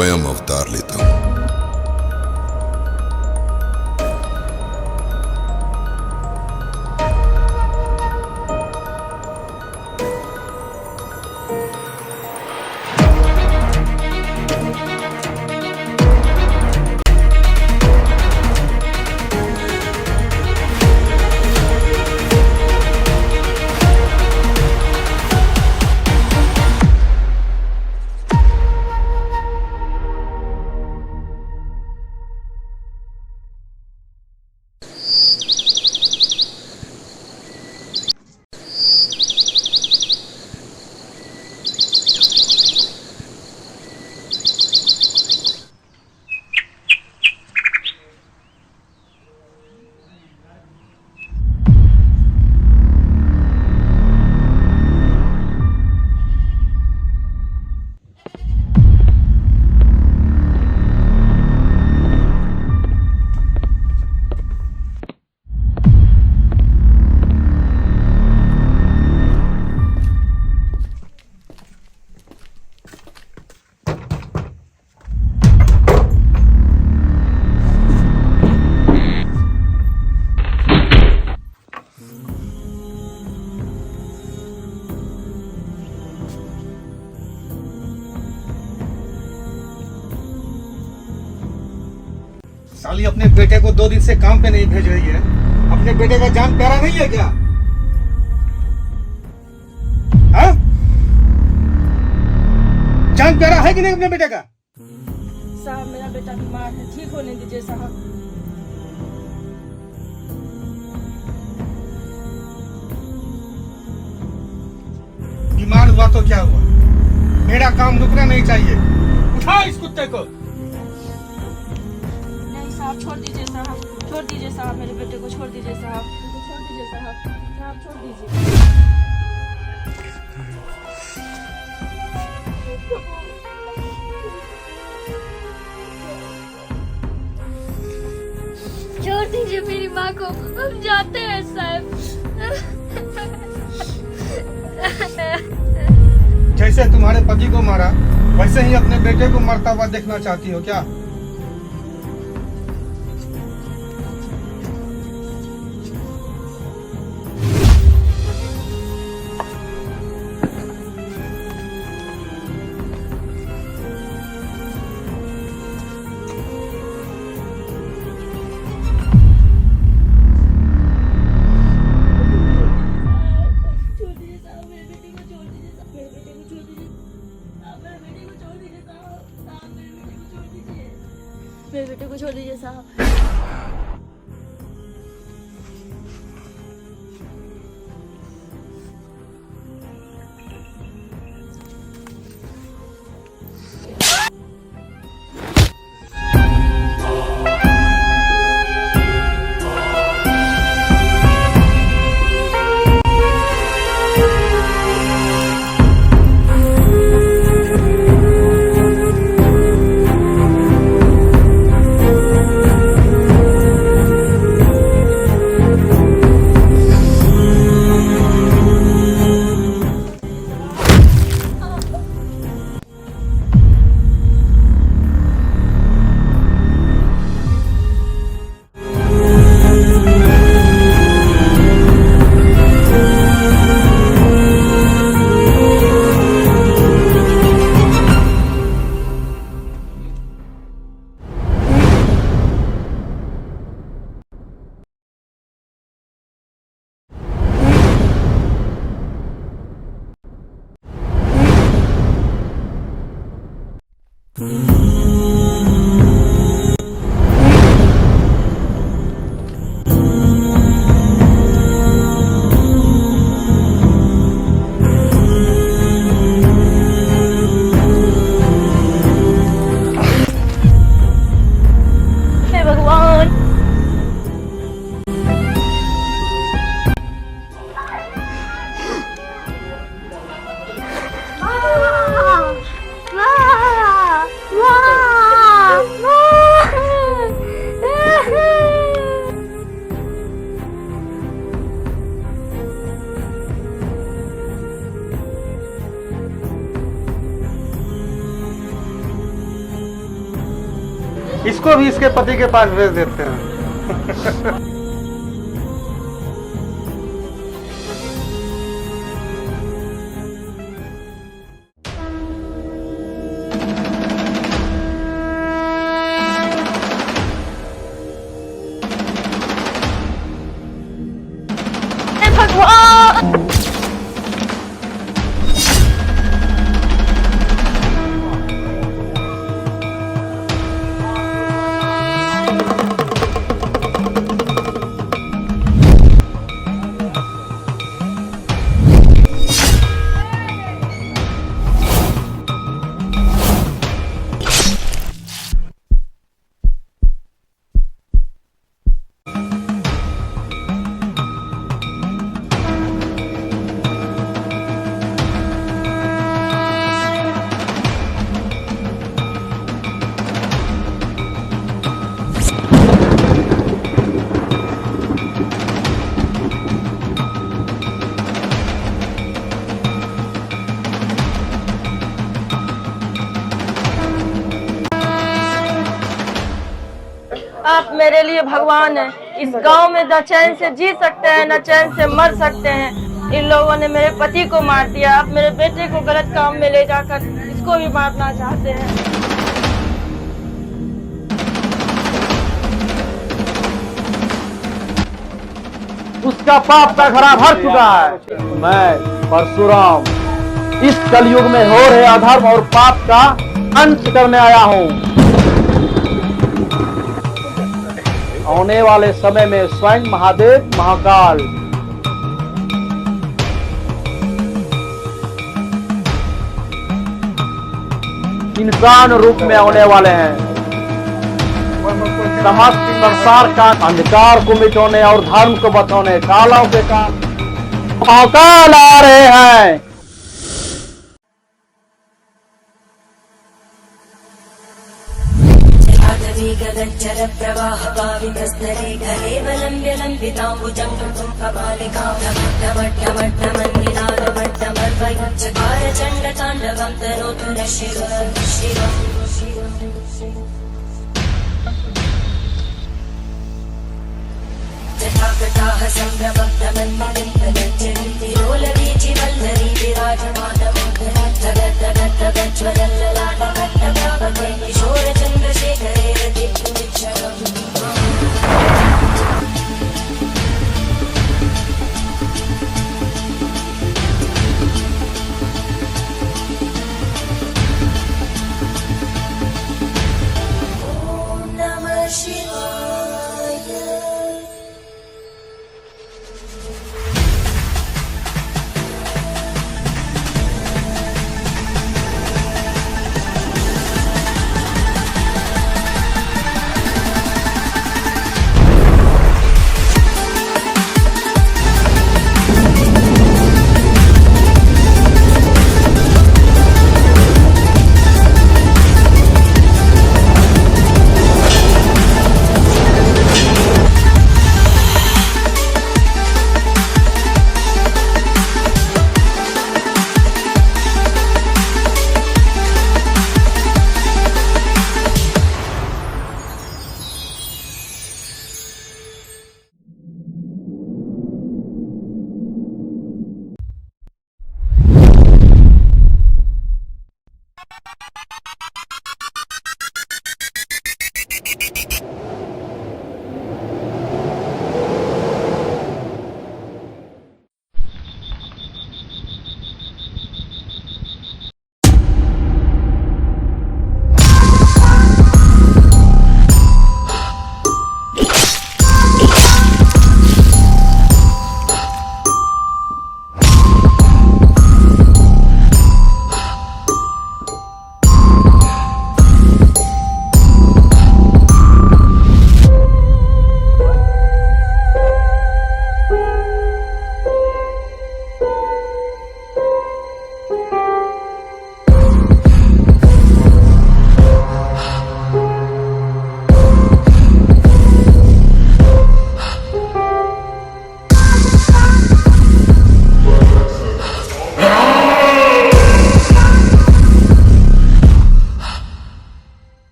स्वयं अवतार लेता हूं। साली अपने बेटे को 2 दिन से काम पे नहीं भेज रही है। अपने बेटे का जान प्यारा नहीं है क्या? हाँ? जान प्यारा है कि नहीं अपने बेटे का? साहब मेरा बेटा बीमार है, ठीक होने दीजिए साहब। बीमार हुआ तो क्या हुआ? मेरा काम रुकना नहीं चाहिए। उठाओ इस कुत्ते को। नहीं साहब, छोड़ दीजिए साहब, छोड़ दीजिए साहब, मेरे बेटे को छोड़ दीजिए साहब, छोड़ दीजिए साहब, साहब छोड़ दीजिए। छोड़ दीजिए मेरी माँ को, हम जाते हैं साहब। जैसे तुम्हारे पति को मारा वैसे ही अपने बेटे को मरता हुआ देखना चाहती हो क्या? मेरे बेटे को छोड़ दीजिए साहब। इसको भी इसके पति के पास भेज देते हैं। भगवान आप मेरे लिए भगवान हैं। इस गांव में न चैन से जी सकते हैं न चैन से मर सकते हैं। इन लोगों ने मेरे पति को मार दिया। आप मेरे बेटे को गलत काम में ले जाकर इसको भी मारना चाहते हैं। उसका पाप का घड़ा भर चुका है। मैं परशुराम इस कलयुग में हो रहे अधर्म और पाप का अंत करने आया हूँ। आने वाले समय में स्वयं महादेव महाकाल इंसान रूप में आने वाले हैं। समस्त संसार का अंधकार को मिटाने और धर्म को बचाने कालों के काम महाकाल आ रहे हैं। गगनचर प्रवाह पावितस्तरे कलेवलम्ब्य लम्बिताम्बुजं कृतं कपालिकां चकार चण्डताण्डवं तनोतु नः शिवः जटाकटाः सम्भ्रमग्नमन्मलिम्पगच्छन्ति लोलवीचि वल्लरी विराजमानमोघरज्ज्वलल्ललाटकट्टभावते किशोरचन्द्रशेखरे रतिपुनिच्छरम्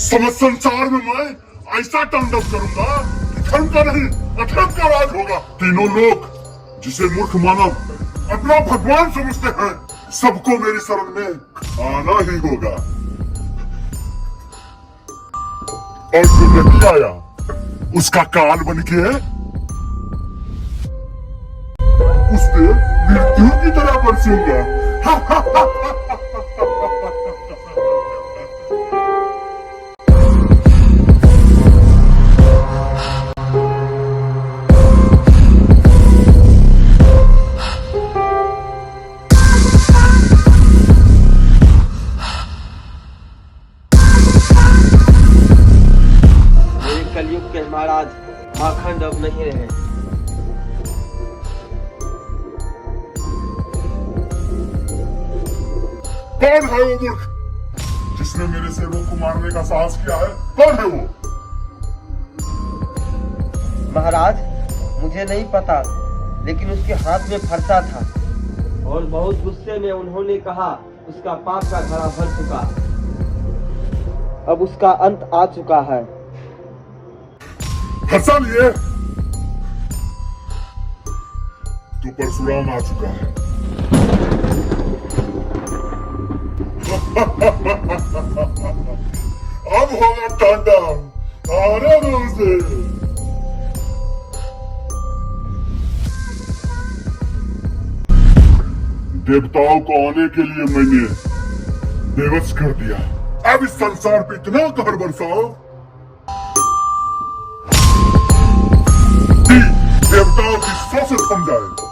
समस्त संसार में मैं ऐसा तांडव करूंगा कि धर्म का नहीं अधर्म का राज होगा। तीनों लोग जिसे मूर्ख मानव अपना भगवान समझते हैं, सबको मेरी शरण में आना ही होगा। और जो नहीं आया उसका काल बन के उस पे मृत्यु की तरह बरसूंगा। कलयुग के महाराज पाखंड अब नहीं रहे। कौन है वो मूर्ख जिसने मेरे सेवक को मारने का साहस किया है? कौन है वो? महाराज मुझे नहीं पता, लेकिन उसके हाथ में फरसा था और बहुत गुस्से में उन्होंने कहा उसका पाप का घड़ा भर चुका, अब उसका अंत आ चुका है। फंसा लिए तो परशुराम आ चुका है। अब होगा तांडव, आने दो उसे। देवताओं को आने के लिए मैंने बेबस कर दिया। अब इस संसार पे इतना कहर बरसाओ देवताओं की सांसें थम जाए।